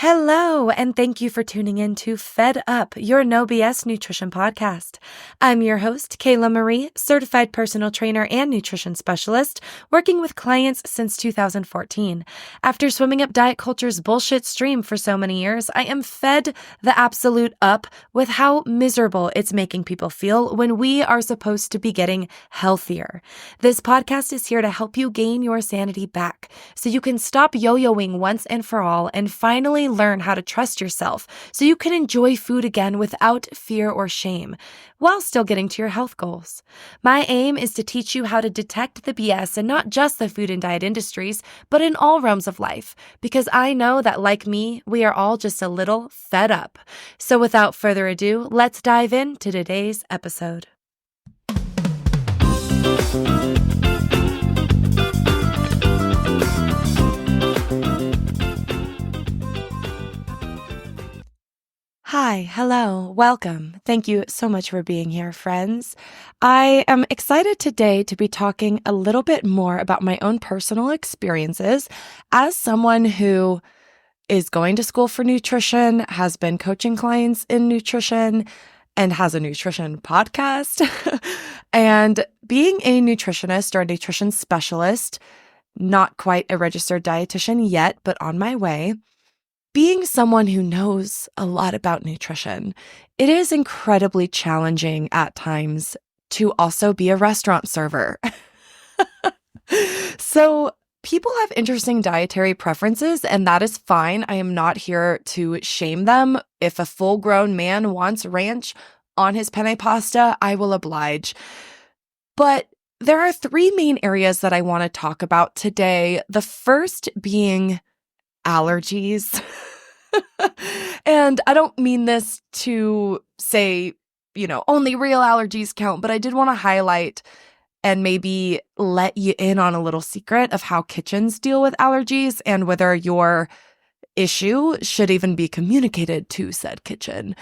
Hello, and thank you for tuning in to Fed Up, your no BS nutrition podcast. I'm your host, Kayla Marie, certified personal trainer and nutrition specialist, working with clients since 2014. After swimming up diet culture's bullshit stream for so many years, I am fed the absolute up with how miserable it's making people feel when we are supposed to be getting healthier. This podcast is here to help you gain your sanity back so you can stop yo-yoing once and for all and finally learn how to trust yourself so you can enjoy food again without fear or shame while still getting to your health goals. My aim is to teach you how to detect the BS in not just the food and diet industries, but in all realms of life, because I know that, like me, we are all just a little fed up. So without further ado, let's dive into today's episode. Hi, hello, welcome. Thank you so much for being here, friends. I am excited today to be talking a little bit more about my own personal experiences as someone who is going to school for nutrition, has been coaching clients in nutrition, and has a nutrition podcast. And being a nutritionist or a nutrition specialist, not quite a registered dietitian yet, but on my way. Being someone who knows a lot about nutrition, it is incredibly challenging at times to also be a restaurant server. So people have interesting dietary preferences, and that is fine. I am not here to shame them. If a full-grown man wants ranch on his penne pasta, I will oblige. But there are three main areas that I want to talk about today. The first being allergies. And I don't mean this to say, only real allergies count, but I did want to highlight and maybe let you in on a little secret of how kitchens deal with allergies and whether your issue should even be communicated to said kitchen.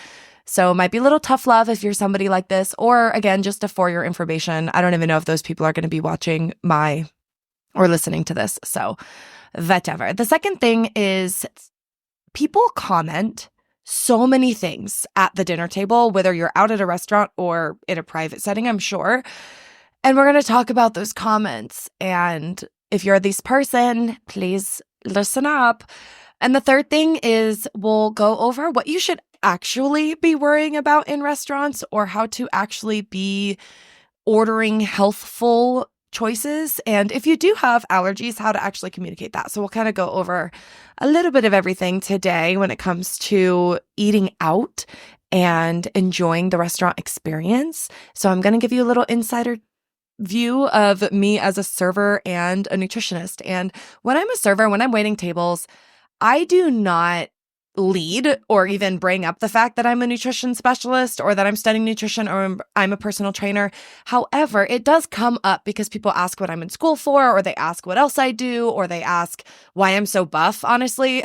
So it might be a little tough love if you're somebody like this, or again, just for your information, I don't even know if those people are going to be watching or listening to this. So whatever. The second thing is people comment so many things at the dinner table, whether you're out at a restaurant or in a private setting, I'm sure. And we're going to talk about those comments. And if you're this person, please listen up. And the third thing is we'll go over what you should actually be worrying about in restaurants or how to actually be ordering healthful choices. And if you do have allergies, how to actually communicate that. So we'll kind of go over a little bit of everything today when it comes to eating out and enjoying the restaurant experience. So I'm going to give you a little insider view of me as a server and a nutritionist. And when I'm a server, when I'm waiting tables, I do not lead or even bring up the fact that I'm a nutrition specialist or that I'm studying nutrition or I'm a personal trainer. However, it does come up because people ask what I'm in school for, or they ask what else I do, or they ask why I'm so buff, honestly.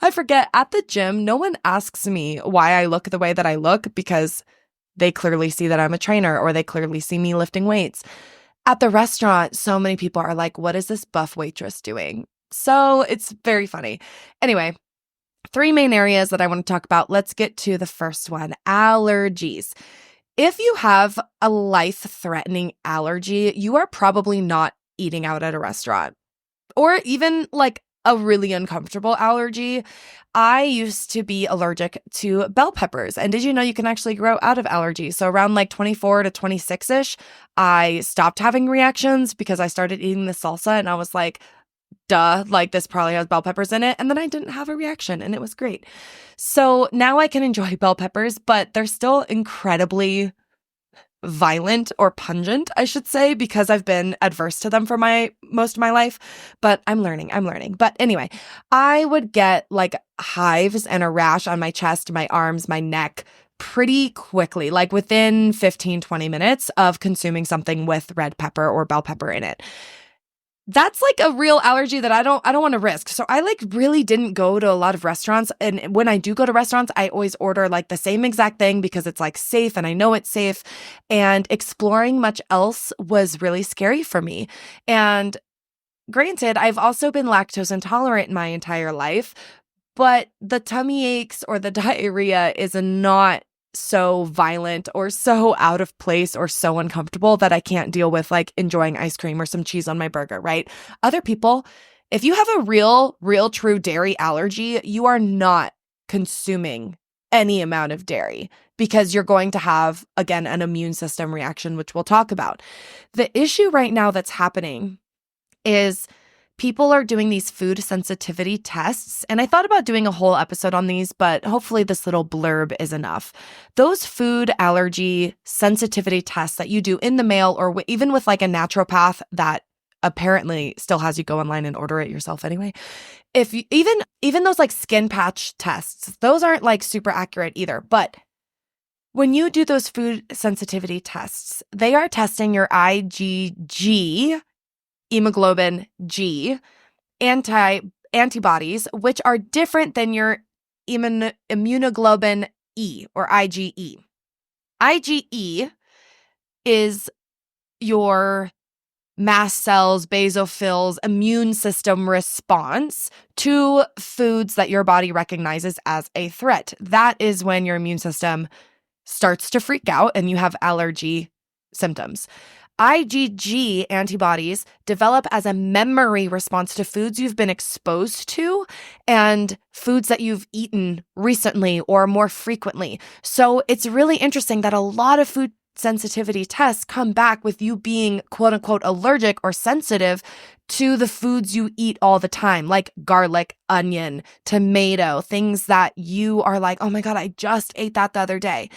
I forget, at the gym, no one asks me why I look the way that I look because they clearly see that I'm a trainer or they clearly see me lifting weights. At the restaurant, so many people are like, what is this buff waitress doing? So it's very funny. Anyway, three main areas that I want to talk about. Let's get to the first one, allergies. If you have a life-threatening allergy, you are probably not eating out at a restaurant, or even like a really uncomfortable allergy. I used to be allergic to bell peppers. And did you know you can actually grow out of allergies? So around like 24 to 26-ish, I stopped having reactions because I started eating the salsa and I was like, duh, like this probably has bell peppers in it. And then I didn't have a reaction and it was great. So now I can enjoy bell peppers, but they're still incredibly violent or pungent, I should say, because I've been adverse to them for most of my life, but I'm learning. But anyway, I would get like hives and a rash on my chest, my arms, my neck pretty quickly, like within 15, 20 minutes of consuming something with red pepper or bell pepper in it. That's like a real allergy that I don't want to risk. So I like really didn't go to a lot of restaurants. And when I do go to restaurants, I always order like the same exact thing because it's like safe and I know it's safe. And exploring much else was really scary for me. And granted, I've also been lactose intolerant my entire life, but the tummy aches or the diarrhea is not so violent or so out of place or so uncomfortable that I can't deal with like enjoying ice cream or some cheese on my burger, right? Other people, if you have a real true dairy allergy, you are not consuming any amount of dairy because you're going to have, again, an immune system reaction, which we'll talk about. The issue right now that's happening is people are doing these food sensitivity tests, and I thought about doing a whole episode on these, but hopefully this little blurb is enough. Those food allergy sensitivity tests that you do in the mail or even with like a naturopath that apparently still has you go online and order it yourself anyway. If you, even those like skin patch tests, those aren't like super accurate either. But when you do those food sensitivity tests, they are testing your IgG, hemoglobin G, antibodies, which are different than your immunoglobulin E or IgE. IgE is your mast cells, basophils, immune system response to foods that your body recognizes as a threat. That is when your immune system starts to freak out and you have allergy symptoms. IgG antibodies develop as a memory response to foods you've been exposed to and foods that you've eaten recently or more frequently. So it's really interesting that a lot of food sensitivity tests come back with you being quote unquote allergic or sensitive to the foods you eat all the time, like garlic, onion, tomato, things that you are like, oh my God, I just ate that the other day.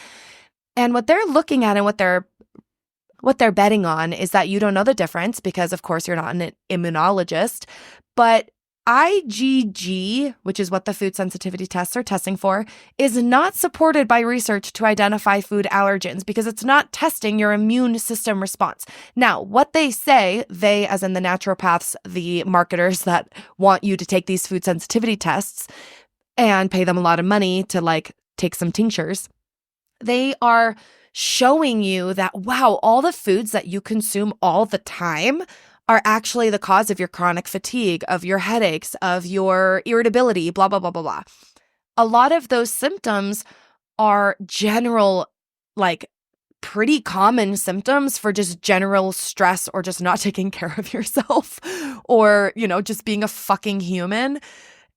And what they're looking at and what they're betting on is that you don't know the difference because, of course, you're not an immunologist. But IgG, which is what the food sensitivity tests are testing for, is not supported by research to identify food allergens because it's not testing your immune system response. Now, what they say, they as in the naturopaths, the marketers that want you to take these food sensitivity tests and pay them a lot of money to like take some tinctures, they are showing you that, wow, all the foods that you consume all the time are actually the cause of your chronic fatigue, of your headaches, of your irritability, blah, blah, blah, blah, blah. A lot of those symptoms are general, like pretty common symptoms for just general stress or just not taking care of yourself or, just being a fucking human.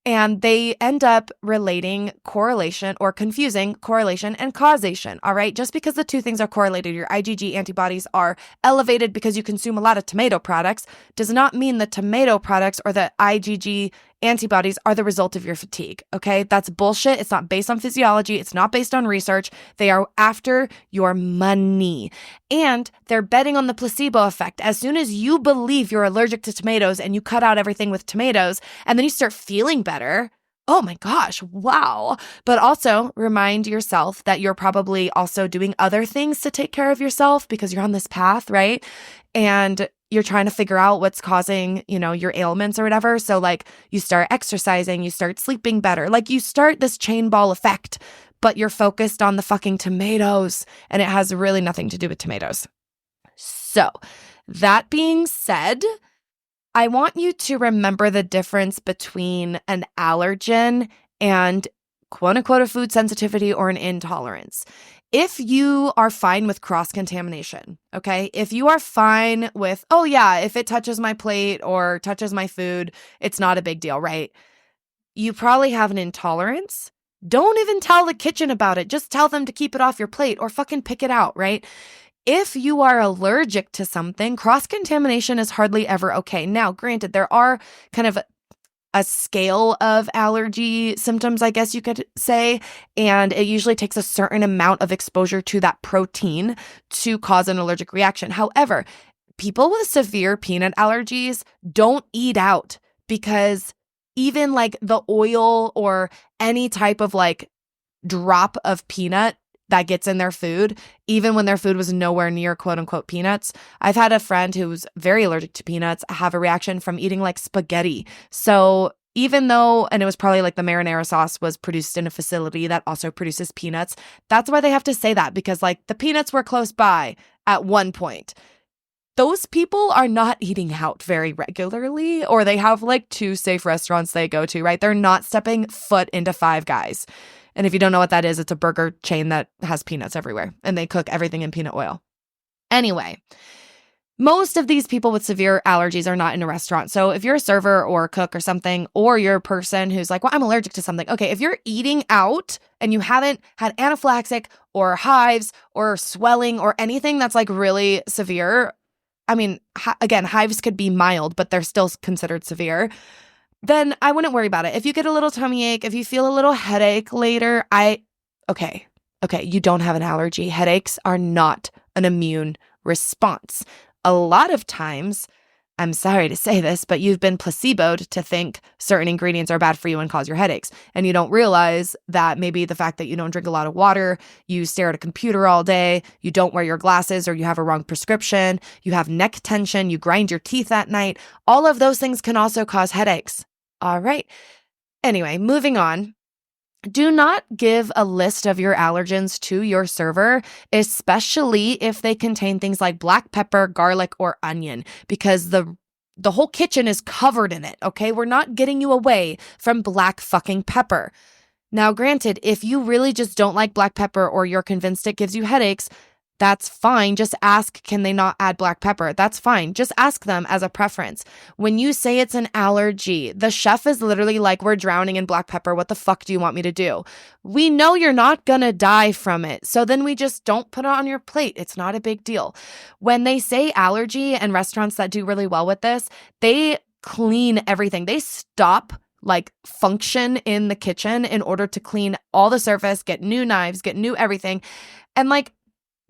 And they end up relating correlation or confusing correlation and causation, all right? Just because the two things are correlated, your IgG antibodies are elevated because you consume a lot of tomato products, does not mean the tomato products or the IgG antibodies are the result of your fatigue, okay? That's bullshit. It's not based on physiology. It's not based on research. They are after your money. And they're betting on the placebo effect. As soon as you believe you're allergic to tomatoes and you cut out everything with tomatoes and then you start feeling better, oh my gosh, wow. But also remind yourself that you're probably also doing other things to take care of yourself because you're on this path, right? And you're trying to figure out what's causing, your ailments or whatever. So like you start exercising, you start sleeping better, like you start this chain ball effect, but you're focused on the fucking tomatoes and it has really nothing to do with tomatoes. So that being said, I want you to remember the difference between an allergen and quote unquote a food sensitivity or an intolerance. If you are fine with cross-contamination, okay? If you are fine with, oh yeah, if it touches my plate or touches my food, it's not a big deal, right? You probably have an intolerance. Don't even tell the kitchen about it. Just tell them to keep it off your plate or fucking pick it out, right? If you are allergic to something, cross-contamination is hardly ever okay. Now, granted, there are kind of a scale of allergy symptoms, I guess you could say, and it usually takes a certain amount of exposure to that protein to cause an allergic reaction. However, people with severe peanut allergies don't eat out because even like the oil or any type of like drop of peanut that gets in their food, even when their food was nowhere near quote unquote peanuts. I've had a friend who's very allergic to peanuts have a reaction from eating like spaghetti. So even though, and it was probably like the marinara sauce was produced in a facility that also produces peanuts, that's why they have to say that because like the peanuts were close by at one point. those people are not eating out very regularly, or they have like 2 safe restaurants they go to, right? They're not stepping foot into Five Guys. And if you don't know what that is, it's a burger chain that has peanuts everywhere, and they cook everything in peanut oil. Anyway, most of these people with severe allergies are not in a restaurant. So if you're a server or a cook or something, or you're a person who's like, well, I'm allergic to something. Okay, if you're eating out and you haven't had anaphylactic or hives or swelling or anything that's like really severe, I mean, again, hives could be mild, but they're still considered severe, then I wouldn't worry about it. If you get a little tummy ache, if you feel a little headache later, okay, you don't have an allergy. Headaches are not an immune response. A lot of times, I'm sorry to say this, but you've been placeboed to think certain ingredients are bad for you and cause your headaches. And you don't realize that maybe the fact that you don't drink a lot of water, you stare at a computer all day, you don't wear your glasses, or you have a wrong prescription, you have neck tension, you grind your teeth at night. All of those things can also cause headaches. All right. Anyway, moving on. Do not give a list of your allergens to your server, especially if they contain things like black pepper, garlic, or onion, because the whole kitchen is covered in it, okay? We're not getting you away from black fucking pepper. Now, granted, if you really just don't like black pepper or you're convinced it gives you headaches, that's fine. Just ask, can they not add black pepper? That's fine. Just ask them as a preference. When you say it's an allergy, the chef is literally like, we're drowning in black pepper. What the fuck do you want me to do? We know you're not gonna die from it. So then we just don't put it on your plate. It's not a big deal. When they say allergy, and restaurants that do really well with this, they clean everything. They stop like function in the kitchen in order to clean all the surface, get new knives, get new everything. And like,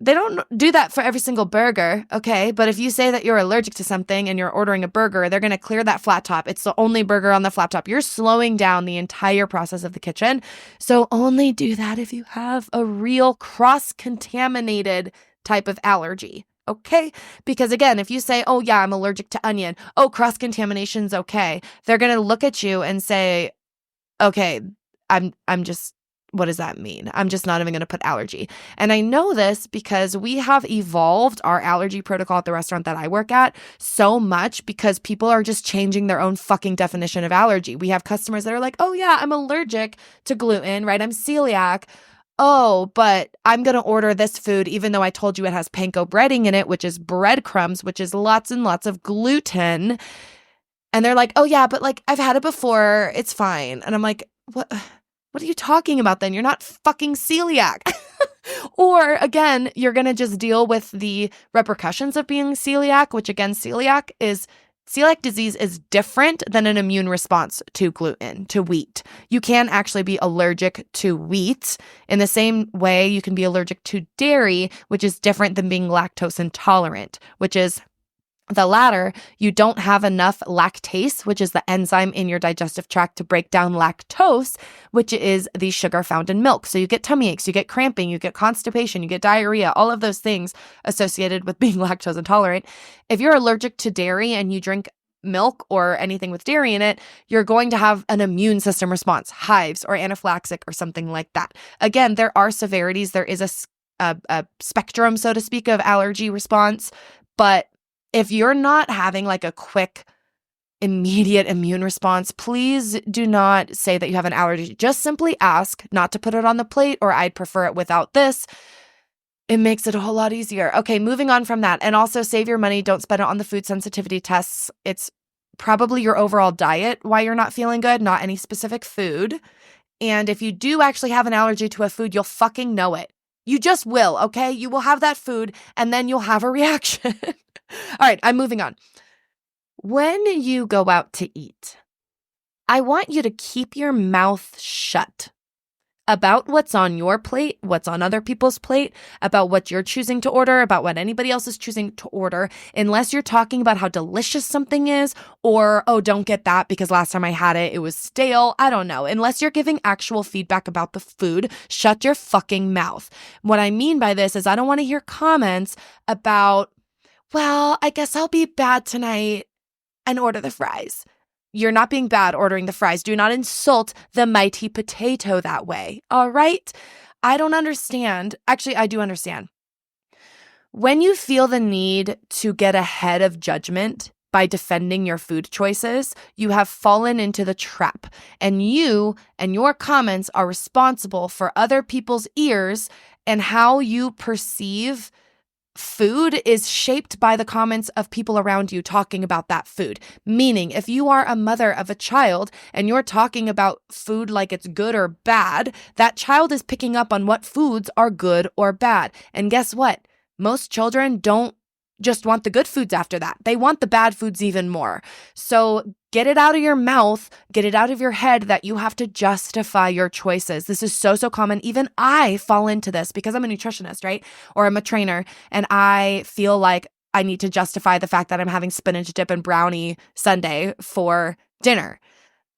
they don't do that for every single burger, okay? But if you say that you're allergic to something and you're ordering a burger, they're going to clear that flat top. It's the only burger on the flat top. You're slowing down the entire process of the kitchen. So only do that if you have a real cross-contaminated type of allergy, okay? Because again, if you say, oh yeah, I'm allergic to onion, oh, cross-contamination's okay, they're going to look at you and say, okay, I'm just... what does that mean? I'm just not even going to put allergy. And I know this because we have evolved our allergy protocol at the restaurant that I work at so much because people are just changing their own fucking definition of allergy. We have customers that are like, oh yeah, I'm allergic to gluten, right? I'm celiac. Oh, but I'm going to order this food even though I told you it has panko breading in it, which is breadcrumbs, which is lots and lots of gluten. And they're like, oh yeah, but like I've had it before. It's fine. And I'm like, what? What are you talking about then? You're not fucking celiac. Or again, you're going to just deal with the repercussions of being celiac, which again, celiac disease is different than an immune response to gluten, to wheat. You can actually be allergic to wheat in the same way you can be allergic to dairy, which is different than being lactose intolerant, which is the latter. You don't have enough lactase, which is the enzyme in your digestive tract to break down lactose, which is the sugar found in milk. So you get tummy aches, you get cramping, you get constipation, you get diarrhea, all of those things associated with being lactose intolerant. If you're allergic to dairy and you drink milk or anything with dairy in it, you're going to have an immune system response, hives or anaphylaxis or something like that. Again, there are severities. There is a spectrum, so to speak, of allergy response, but if you're not having like a quick, immediate immune response, please do not say that you have an allergy. Just simply ask not to put it on the plate, or I'd prefer it without this. It makes it a whole lot easier. Okay, moving on from that. And also save your money. Don't spend it on the food sensitivity tests. It's probably your overall diet why you're not feeling good, not any specific food. And if you do actually have an allergy to a food, you'll fucking know it. You just will, okay? You will have that food and then you'll have a reaction. All right, I'm moving on. When you go out to eat, I want you to keep your mouth shut about what's on your plate, what's on other people's plate, about what you're choosing to order, about what anybody else is choosing to order, unless you're talking about how delicious something is, or, oh, don't get that because last time I had it, it was stale. I don't know. Unless you're giving actual feedback about the food, shut your fucking mouth. What I mean by this is I don't want to hear comments about, well, I guess I'll be bad tonight and order the fries. You're not being bad ordering the fries. Do not insult the mighty potato that way, all right? I don't understand. Actually, I do understand. When you feel the need to get ahead of judgment by defending your food choices, you have fallen into the trap, and you and your comments are responsible for other people's ears, and how you perceive food is shaped by the comments of people around you talking about that food. Meaning, if you are a mother of a child and you're talking about food like it's good or bad, that child is picking up on what foods are good or bad. And guess what? Most children don't just want the good foods after that. They want the bad foods even more. So get it out of your mouth, get it out of your head that you have to justify your choices. This is so common. Even I fall into this because I'm a nutritionist, right? Or I'm a trainer, and I feel like I need to justify the fact that I'm having spinach dip and brownie sundae for dinner.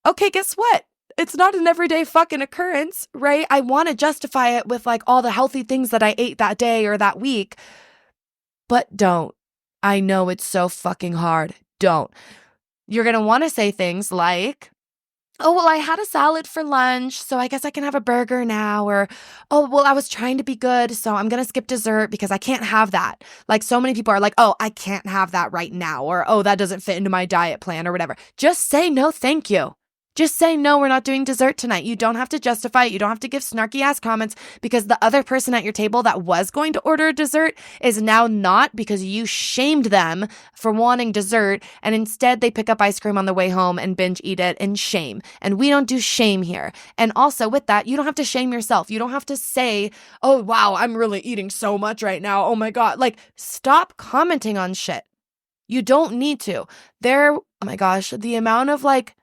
Okay, guess what? It's not an everyday fucking occurrence, right? I want to justify it with like all the healthy things that I ate that day or that week. But don't. I know it's so fucking hard. Don't. You're going to want to say things like, oh, well, I had a salad for lunch, so I guess I can have a burger now. Or, oh, well, I was trying to be good, so I'm going to skip dessert because I can't have that. Like, so many people are like, oh, I can't have that right now. Or, oh, that doesn't fit into my diet plan or whatever. Just say no, thank you. Just say, no, we're not doing dessert tonight. You don't have to justify it. You don't have to give snarky ass comments because the other person at your table that was going to order a dessert is now not, because you shamed them for wanting dessert, and instead they pick up ice cream on the way home and binge eat it in shame. And we don't do shame here. And also with that, you don't have to shame yourself. You don't have to say, oh, wow, I'm really eating so much right now. Oh my God. Like, stop commenting on shit. You don't need to. Oh my gosh, the amount of like,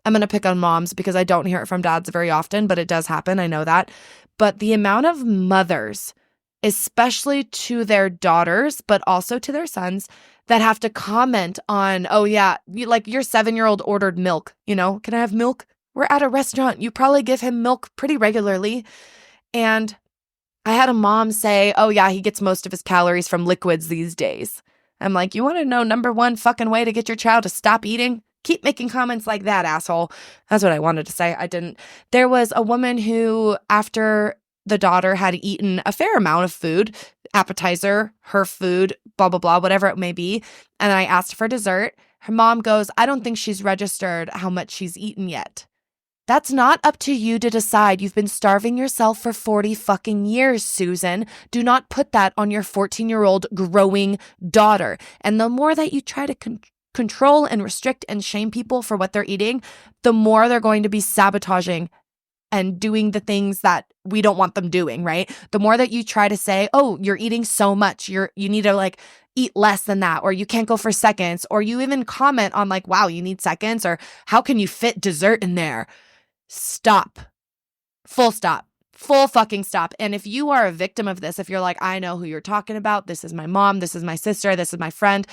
I'm going to pick on moms because I don't hear it from dads very often, but it does happen. I know that. But the amount of mothers, especially to their daughters, but also to their sons, that have to comment on, oh yeah, like your 7-year-old ordered milk, can I have milk? We're at a restaurant. You probably give him milk pretty regularly. And I had a mom say, oh yeah, he gets most of his calories from liquids these days. I'm like, you want to know number one fucking way to get your child to stop eating? Keep making comments like that, asshole. That's what I wanted to say. I didn't. There was a woman who, after the daughter had eaten a fair amount of food, appetizer, her food, blah, blah, blah, whatever it may be, and I asked for dessert, her mom goes, I don't think she's registered how much she's eaten yet. That's not up to you to decide. You've been starving yourself for 40 fucking years, Susan. Do not put that on your 14-year-old growing daughter. And the more that you try to control and restrict and shame people for what they're eating, the more they're going to be sabotaging and doing the things that we don't want them doing, right? The more that you try to say, oh, you're eating so much, you need to like eat less than that, or you can't go for seconds, or you even comment on like, wow, you need seconds, or how can you fit dessert in there? Stop. Full stop. Full fucking stop. And if you are a victim of this, if you're like, I know who you're talking about, this is my mom, this is my sister, this is my friend,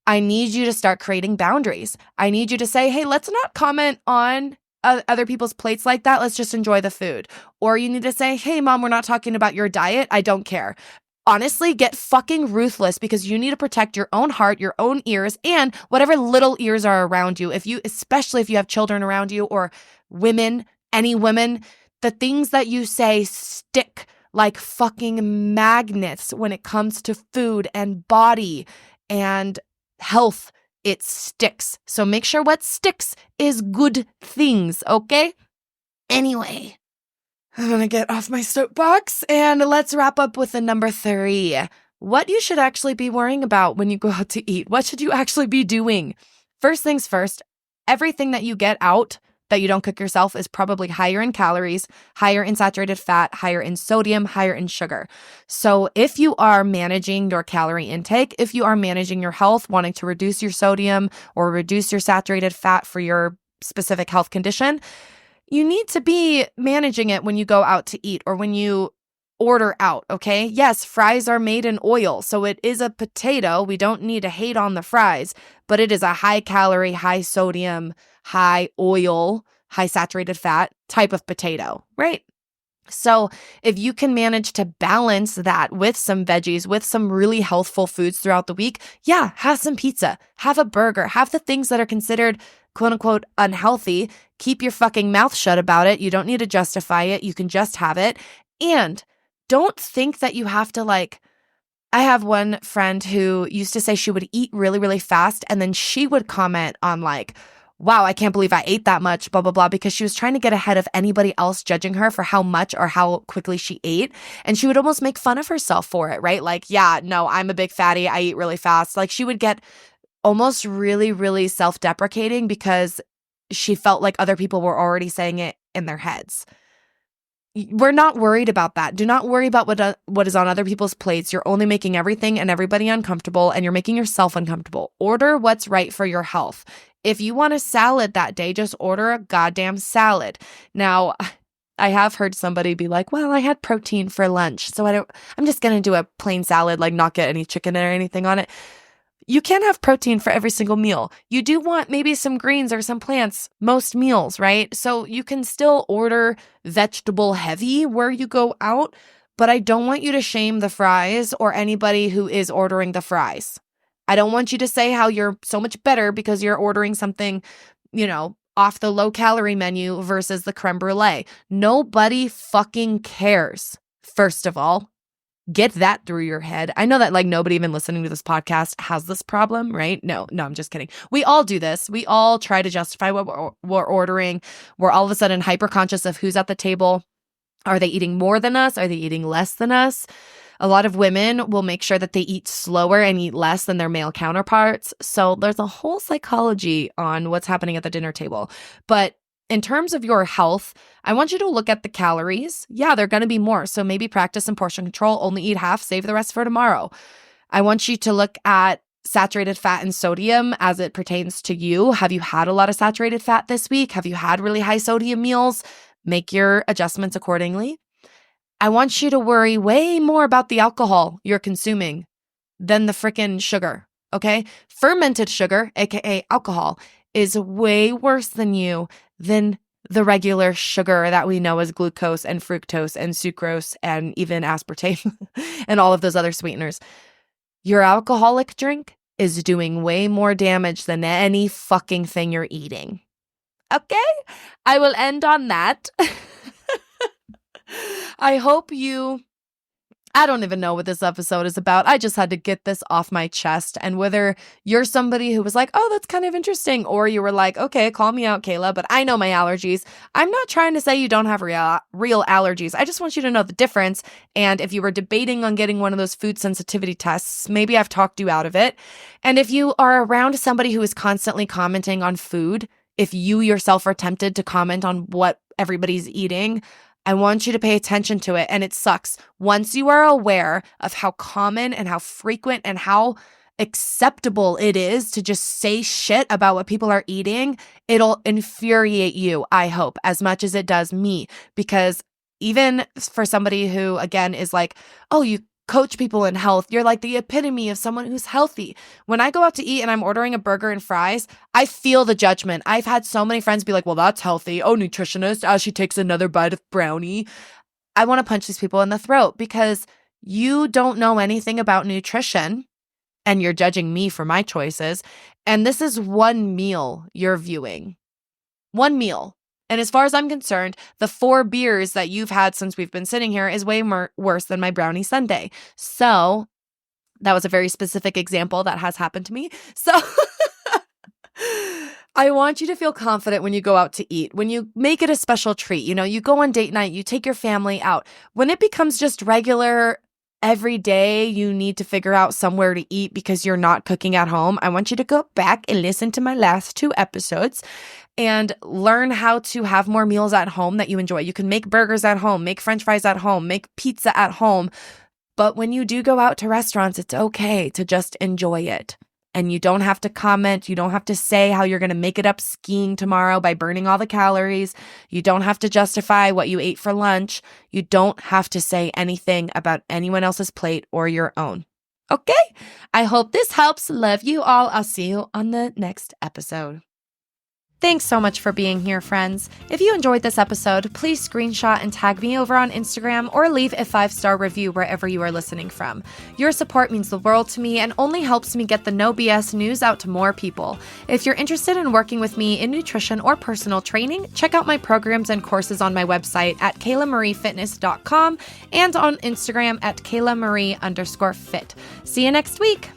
I need you to start creating boundaries. I need you to say, hey, let's not comment on other people's plates like that. Let's just enjoy the food. Or you need to say, hey, mom, we're not talking about your diet. I don't care. Honestly, get fucking ruthless, because you need to protect your own heart, your own ears, and whatever little ears are around you. Especially if you have children around you, or women, any women, the things that you say stick like fucking magnets when it comes to food and body and health. It sticks. So make sure what sticks is good things, okay? Anyway, I'm gonna get off my soapbox and let's wrap up with the number 3. What you should actually be worrying about when you go out to eat. What should you actually be doing? First things first, everything that you get out that you don't cook yourself is probably higher in calories, higher in saturated fat, higher in sodium, higher in sugar. So if you are managing your calorie intake, if you are managing your health, wanting to reduce your sodium or reduce your saturated fat for your specific health condition, you need to be managing it when you go out to eat or when you order out, okay? Yes, fries are made in oil, so it is a potato. We don't need to hate on the fries, but it is a high calorie, high sodium, high oil, high saturated fat type of potato, right? So if you can manage to balance that with some veggies, with some really healthful foods throughout the week, yeah, have some pizza, have a burger, have the things that are considered quote unquote unhealthy. Keep your fucking mouth shut about it. You don't need to justify it. You can just have it. And don't think that you have to like I have one friend who used to say she would eat really, really fast, and then she would comment on like, wow, I can't believe I ate that much, blah, blah, blah, because she was trying to get ahead of anybody else judging her for how much or how quickly she ate. And she would almost make fun of herself for it, right? Like, yeah, no, I'm a big fatty. I eat really fast. Like she would get almost really, really self-deprecating because she felt like other people were already saying it in their heads. We're not worried about that. Do not worry about what is on other people's plates. You're only making everything and everybody uncomfortable, and you're making yourself uncomfortable. Order what's right for your health. If you want a salad that day, just order a goddamn salad. Now, I have heard somebody be like, well, I had protein for lunch, so I'm just going to do a plain salad, like not get any chicken or anything on it. You can't have protein for every single meal. You do want maybe some greens or some plants most meals, right? So you can still order vegetable heavy where you go out, but I don't want you to shame the fries or anybody who is ordering the fries. I don't want you to say how you're so much better because you're ordering something, off the low calorie menu versus the creme brulee. Nobody fucking cares, first of all. Get that through your head. I know that like nobody even listening to this podcast has this problem, right? No, I'm just kidding. We all do this. We all try to justify what we're ordering. We're all of a sudden hyper conscious of who's at the table. Are they eating more than us? Are they eating less than us? A lot of women will make sure that they eat slower and eat less than their male counterparts. So there's a whole psychology on what's happening at the dinner table. But in terms of your health, I want you to look at the calories. Yeah, they're going to be more. So maybe practice some portion control, only eat half, save the rest for tomorrow. I want you to look at saturated fat and sodium as it pertains to you. Have you had a lot of saturated fat this week? Have you had really high sodium meals? Make your adjustments accordingly. I want you to worry way more about the alcohol you're consuming than the freaking sugar, okay? Fermented sugar, aka alcohol, is way worse than the regular sugar that we know as glucose and fructose and sucrose and even aspartame and all of those other sweeteners. Your alcoholic drink is doing way more damage than any fucking thing you're eating. Okay? I will end on that. I hope I don't even know what this episode is about. I just had to get this off my chest. And whether you're somebody who was like, oh, that's kind of interesting, or you were like, okay, call me out, Kayla, but I know my allergies. I'm not trying to say you don't have real allergies. I just want you to know the difference. And if you were debating on getting one of those food sensitivity tests, maybe I've talked you out of it. And if you are around somebody who is constantly commenting on food, if you yourself are tempted to comment on what everybody's eating, I want you to pay attention to it, and it sucks. Once you are aware of how common and how frequent and how acceptable it is to just say shit about what people are eating, it'll infuriate you, I hope, as much as it does me. Because even for somebody who, again, is like, oh, you coach people in health, you're like the epitome of someone who's healthy. When I go out to eat and I'm ordering a burger and fries, I feel the judgment. I've had so many friends be like, well, that's healthy. Oh, nutritionist, as she takes another bite of brownie. I want to punch these people in the throat because you don't know anything about nutrition and you're judging me for my choices. And this is one meal you're viewing. One meal. And as far as I'm concerned, the 4 beers that you've had since we've been sitting here is way worse than my brownie sundae. So that was a very specific example that has happened to me. So I want you to feel confident when you go out to eat, when you make it a special treat. You go on date night, you take your family out. When it becomes just regular, every day you need to figure out somewhere to eat because you're not cooking at home, I want you to go back and listen to my last 2 episodes and learn how to have more meals at home that you enjoy. You can make burgers at home, make French fries at home, make pizza at home. But when you do go out to restaurants, it's okay to just enjoy it. And you don't have to comment. You don't have to say how you're going to make it up skiing tomorrow by burning all the calories. You don't have to justify what you ate for lunch. You don't have to say anything about anyone else's plate or your own. Okay? I hope this helps. Love you all. I'll see you on the next episode. Thanks so much for being here, friends. If you enjoyed this episode, please screenshot and tag me over on Instagram or leave a 5-star review wherever you are listening from. Your support means the world to me and only helps me get the No BS news out to more people. If you're interested in working with me in nutrition or personal training, check out my programs and courses on my website at kaylamariefitness.com and on Instagram at kaylamarie_fit. See you next week.